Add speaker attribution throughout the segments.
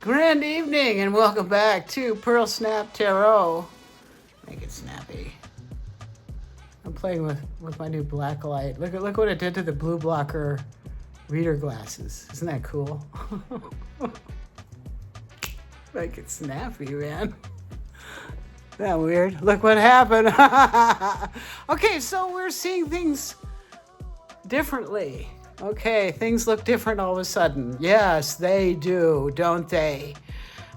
Speaker 1: Grand evening and welcome back to Pearl Snap Tarot. Make it snappy. I'm playing with my new black light. Look what it did to the blue blocker reader glasses. Isn't that cool? Make it snappy, man. Isn't that weird? Look what happened. Okay, so we're seeing things differently. Okay, things look different all of a sudden. Yes, they do, don't they?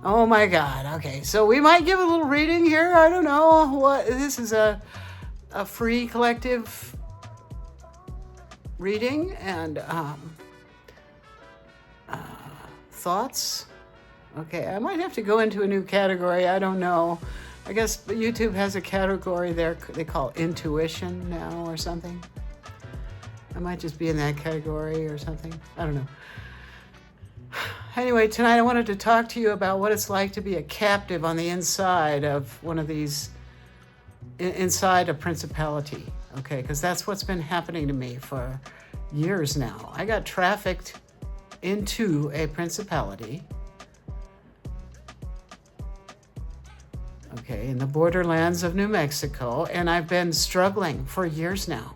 Speaker 1: Oh my God. Okay, so we might give a little reading here. I don't know what this is a free collective reading and thoughts. Okay, I might have to go into a new category. I don't know. I guess YouTube has a category there they call intuition now or something. I might just be in that category or something. I don't know. Anyway, tonight I wanted to talk to you about what it's like to be a captive on the inside of one of these, inside a principality, okay? Because that's what's been happening to me for years now. I got trafficked into a principality, okay, in the borderlands of New Mexico, and I've been struggling for years now.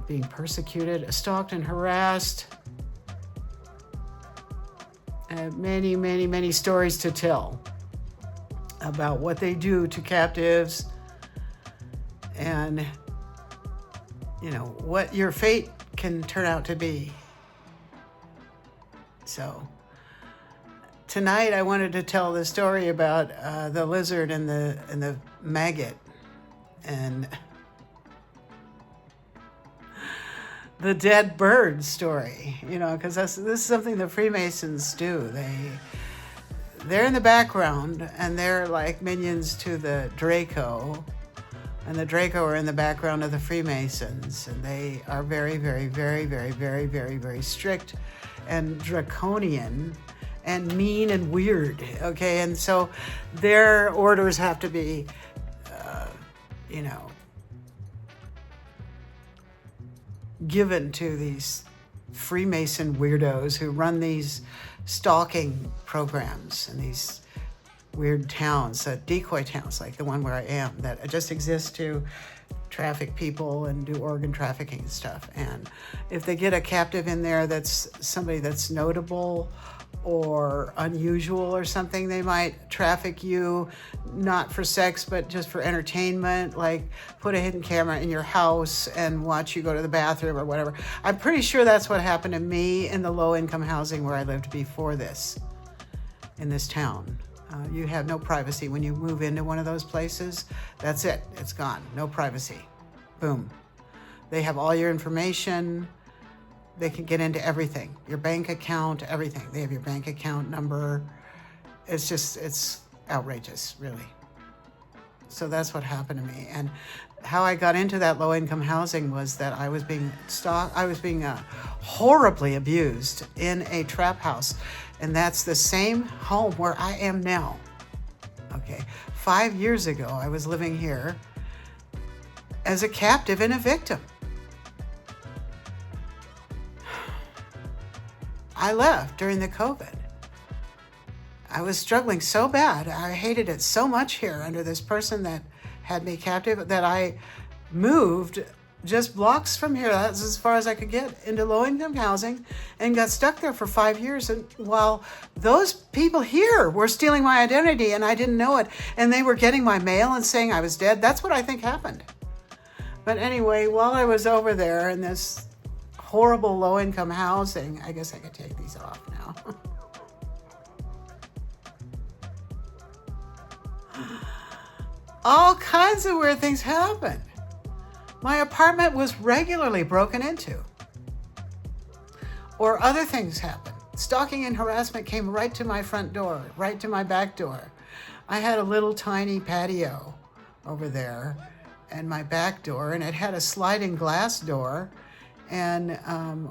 Speaker 1: Being persecuted, stalked, and harassed. Many stories to tell about what they do to captives and, you know, what your fate can turn out to be. So, tonight I wanted to tell the story about the lizard and the maggot and the dead bird story, you know, because this is something the Freemasons do. They're in the background and they're like minions to the Draco, and the Draco are in the background of the Freemasons, and they are very strict and draconian and mean and weird. Okay, and so their orders have to be, you know, given to these Freemason weirdos who run these stalking programs in these weird towns, decoy towns like the one where I am, that just exist to traffic people and do organ trafficking and stuff. And if they get a captive in there that's somebody that's notable or unusual or something, they might traffic you, not for sex, but just for entertainment, like put a hidden camera in your house and watch you go to the bathroom or whatever. I'm pretty sure that's what happened to me in the low-income housing where I lived before this, in this town. You have no privacy when you move into one of those places. That's it. It's gone. No privacy. Boom. They have all your information. They can get into everything, your bank account, everything. They have your bank account number. It's outrageous, really. So that's what happened to me. And how I got into that low-income housing was that I was being stalked. I was being horribly abused in a trap house. And that's the same home where I am now. Okay, 5 years ago, I was living here as a captive and a victim. I left during the COVID. I was struggling so bad. I hated it so much here under this person that had me captive that I moved just blocks from here. That's as far as I could get into low-income housing and got stuck there for 5 years. And while those people here were stealing my identity and I didn't know it, and they were getting my mail and saying I was dead, that's what I think happened. But anyway, while I was over there in this horrible low-income housing, I guess I could take these off now. All kinds of weird things happened. My apartment was regularly broken into. Or other things happened. Stalking and harassment came right to my front door, right to my back door. I had a little tiny patio over there and my back door, and it had a sliding glass door. And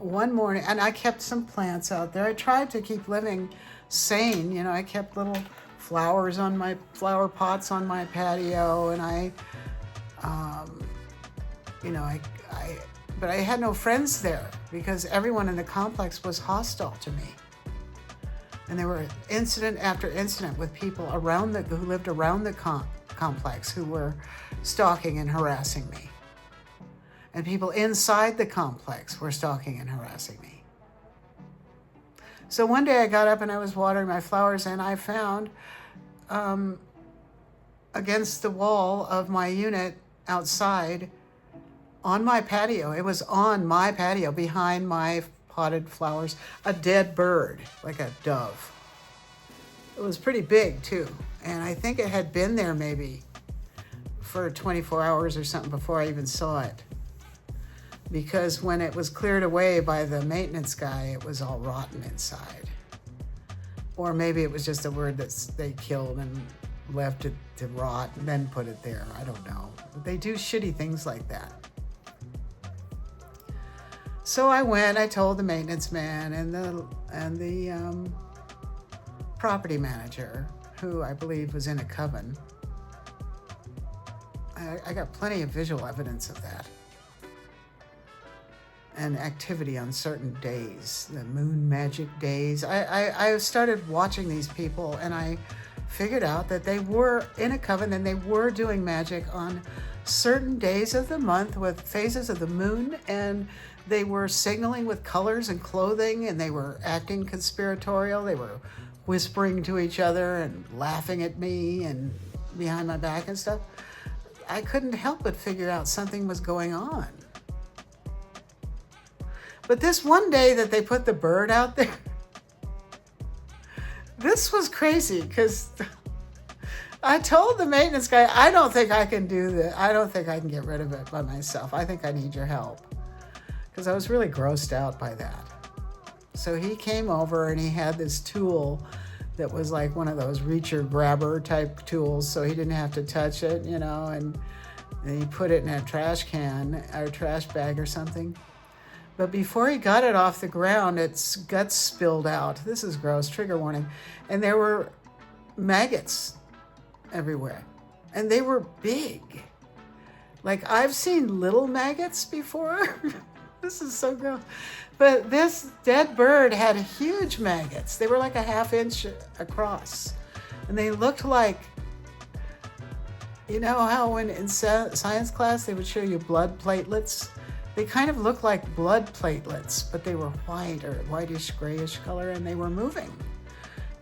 Speaker 1: one morning, and I kept some plants out there. I tried to keep living sane. You know, I kept little flowers on my flower pots on my patio, and but I had no friends there because everyone in the complex was hostile to me. And there were incident after incident with people who lived around the complex who were stalking and harassing me. And people inside the complex were stalking and harassing me. So one day I got up and I was watering my flowers, and I found against the wall of my unit outside on my patio, it was on my patio behind my potted flowers, a dead bird, like a dove. It was pretty big too. And I think it had been there maybe for 24 hours or something before I even saw it. Because when it was cleared away by the maintenance guy, it was all rotten inside. Or maybe it was just a bird that they killed and left it to rot and then put it there. I don't know. But they do shitty things like that. So I told the maintenance man and the property manager, who I believe was in a coven. I got plenty of visual evidence of that. And activity on certain days, the moon magic days. I started watching these people, and I figured out that they were in a coven and they were doing magic on certain days of the month with phases of the moon, and they were signaling with colors and clothing, and they were acting conspiratorial. They were whispering to each other and laughing at me and behind my back and stuff. I couldn't help but figure out something was going on. But this one day that they put the bird out there, this was crazy, because I told the maintenance guy, I don't think I can do this. I don't think I can get rid of it by myself. I think I need your help. Because I was really grossed out by that. So he came over and he had this tool that was like one of those reacher grabber type tools, so he didn't have to touch it, and he put it in a trash can or trash bag or something. But before he got it off the ground, its guts spilled out. This is gross, trigger warning. And there were maggots everywhere. And they were big. Like, I've seen little maggots before. This is so gross. But this dead bird had huge maggots. They were like a half-inch across. And they looked like, you know how when in science class they would show you blood platelets? They kind of looked like blood platelets, but they were white or whitish, grayish color, and they were moving.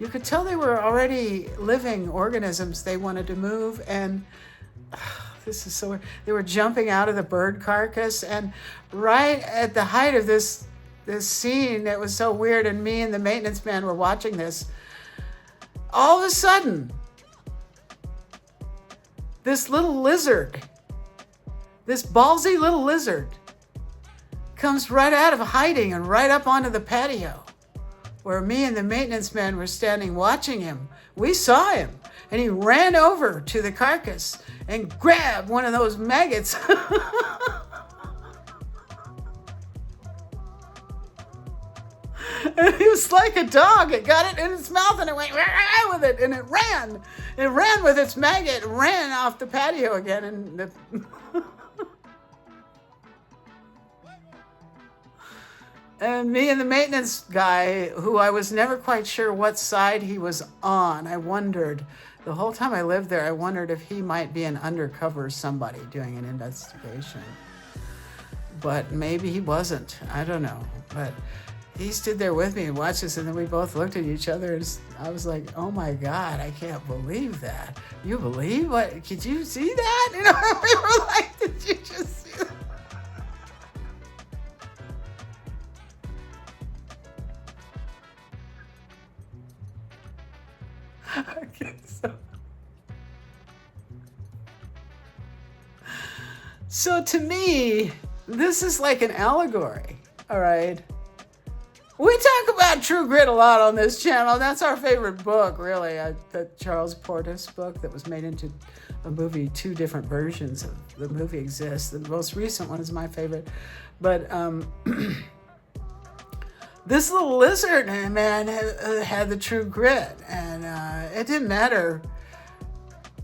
Speaker 1: You could tell they were already living organisms. They wanted to move, and this is so weird. They were jumping out of the bird carcass, and right at the height of this scene that was so weird, and me and the maintenance man were watching this, all of a sudden, this little lizard, this ballsy little lizard, comes right out of hiding and right up onto the patio where me and the maintenance man were standing watching him. We saw him, and he ran over to the carcass and grabbed one of those maggots. And he was like a dog. It got it in its mouth and it went with it, and it ran. It ran with its maggot, ran off the patio again, and And me and the maintenance guy, who I was never quite sure what side he was on, I wondered, the whole time I lived there, I wondered if he might be an undercover somebody doing an investigation. But maybe he wasn't. I don't know. But he stood there with me and watched us, and then we both looked at each other, and I was like, oh my God, I can't believe that. You believe what? Could you see that? We were like, did you just see that? Okay, so to me, this is like an allegory, all right? We talk about True Grit a lot on this channel. That's our favorite book, really. The Charles Portis book that was made into a movie. 2 different versions of the movie exist. The most recent one is my favorite. But this little lizard, man, had the true grit. And it didn't matter.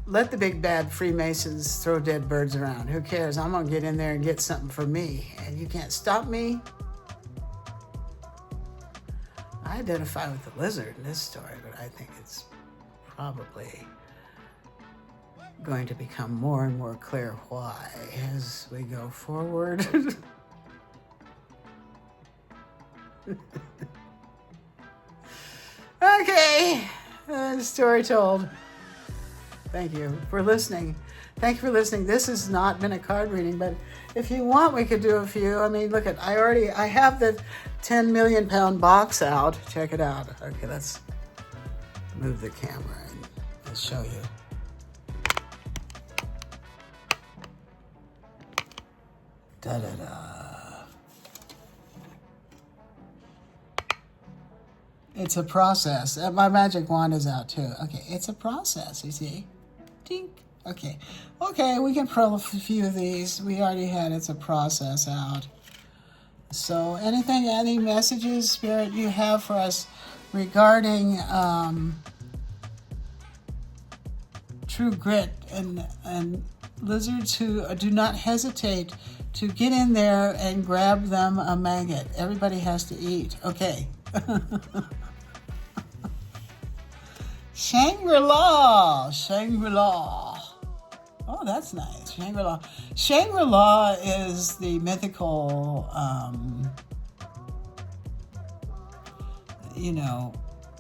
Speaker 1: Let the big bad Freemasons throw dead birds around. Who cares? I'm going to get in there and get something for me. And you can't stop me. I identify with the lizard in this story, but I think it's probably going to become more and more clear why as we go forward. Okay, story told. Thank you for listening. Thank you for listening. This has not been a card reading, but if you want, we could do a few. I mean, look at, I have the 10 million pound box out. Check it out. Okay, let's move the camera and I'll show you. Da-da-da. It's a process. My magic wand is out too. Okay, it's a process, you see. Dink. Okay, we can pull a few of these. We already had it's a process out. So any messages, Spirit, you have for us regarding true grit and lizards who do not hesitate to get in there and grab them a maggot. Everybody has to eat. Okay. Shangri-La. Oh, that's nice. Shangri-La. Shangri-La is the mythical,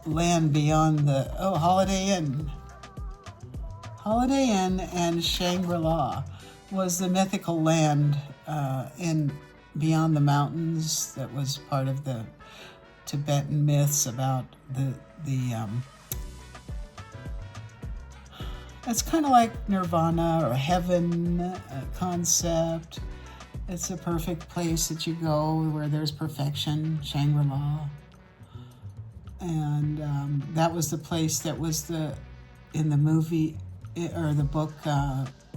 Speaker 1: land beyond the, Holiday Inn. Holiday Inn and Shangri-La was the mythical land in beyond the mountains that was part of the Tibetan myths about the it's kind of like nirvana or heaven concept. It's a perfect place that you go where there's perfection, Shangri-La. And that was the place that was in the movie or the book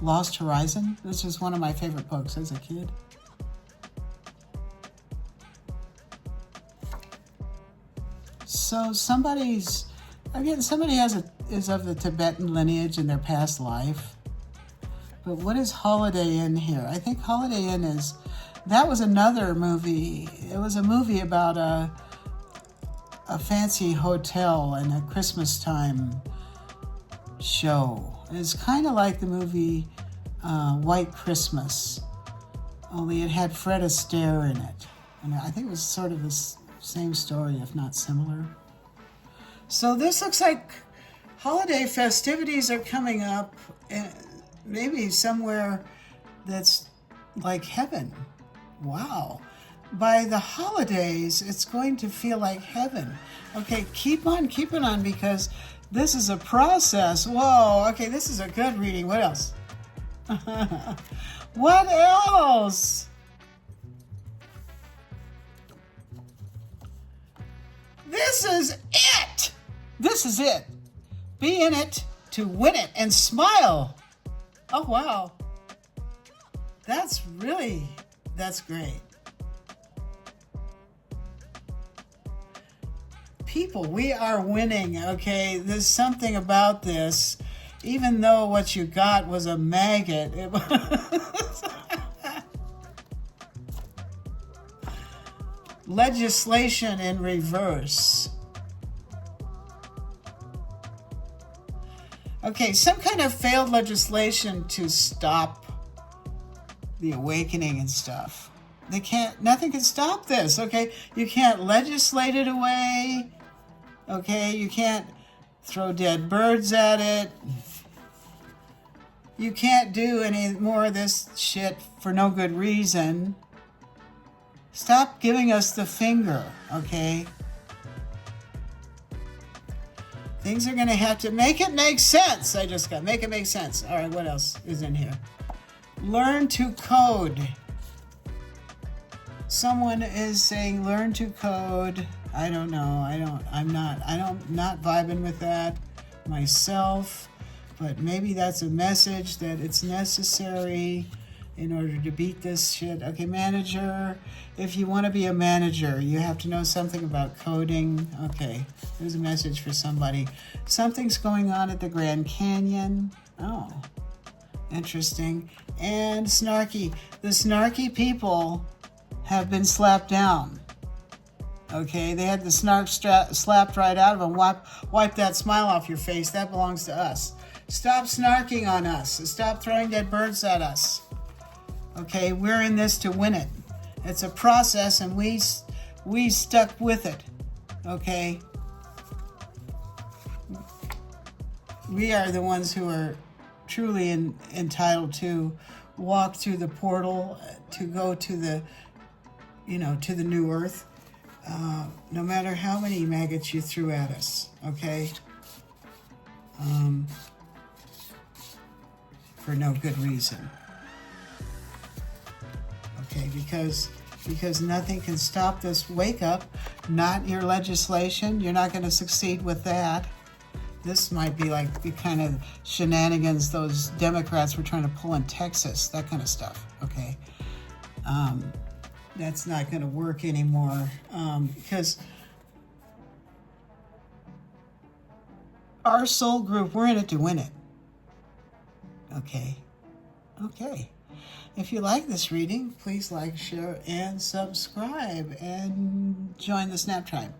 Speaker 1: Lost Horizon. This was one of my favorite books as a kid. So somebody is of the Tibetan lineage in their past life. But what is Holiday Inn here? I think Holiday Inn that was another movie. It was a movie about a fancy hotel and a Christmas time show. It's kind of like the movie White Christmas, only it had Fred Astaire in it. And I think it was sort of the same story, if not similar. So this looks like holiday festivities are coming up, maybe somewhere that's like heaven. Wow. By the holidays, it's going to feel like heaven. Okay, keep on keeping on because this is a process. Whoa, okay, this is a good reading. What else? What else? This is it. This is it. Be in it to win it and smile. Oh, wow. That's great. People, we are winning, okay? There's something about this. Even though what you got was a maggot, it was legislation in reverse. Okay, some kind of failed legislation to stop the awakening and stuff. Nothing can stop this, okay? You can't legislate it away, okay? You can't throw dead birds at it. You can't do any more of this shit for no good reason. Stop giving us the finger, okay? Things are going to have to make it make sense. Make it make sense. All right, what else is in here? Learn to code. Someone is saying learn to code. I don't know. I'm not vibing with that myself, but maybe that's a message that it's necessary in order to beat this shit. Okay, manager. If you want to be a manager, you have to know something about coding. Okay, there's a message for somebody. Something's going on at the Grand Canyon. Oh, interesting. And snarky. The snarky people have been slapped down. Okay, they had the snark slapped right out of them. Wipe that smile off your face. That belongs to us. Stop snarking on us. Stop throwing dead birds at us. Okay, we're in this to win it. It's a process, and we stuck with it. Okay, we are the ones who are truly entitled to walk through the portal to go to the, to the new earth. No matter how many maggots you threw at us, okay? For no good reason. Okay, because nothing can stop this wake up. Not your legislation. You're not going to succeed with that. This might be like the kind of shenanigans those Democrats were trying to pull in Texas, that kind of stuff, okay? That's not going to work anymore because our soul group, we're in it to win it. Okay. If you like this reading, please like, share, and subscribe, and join the Snap Tribe.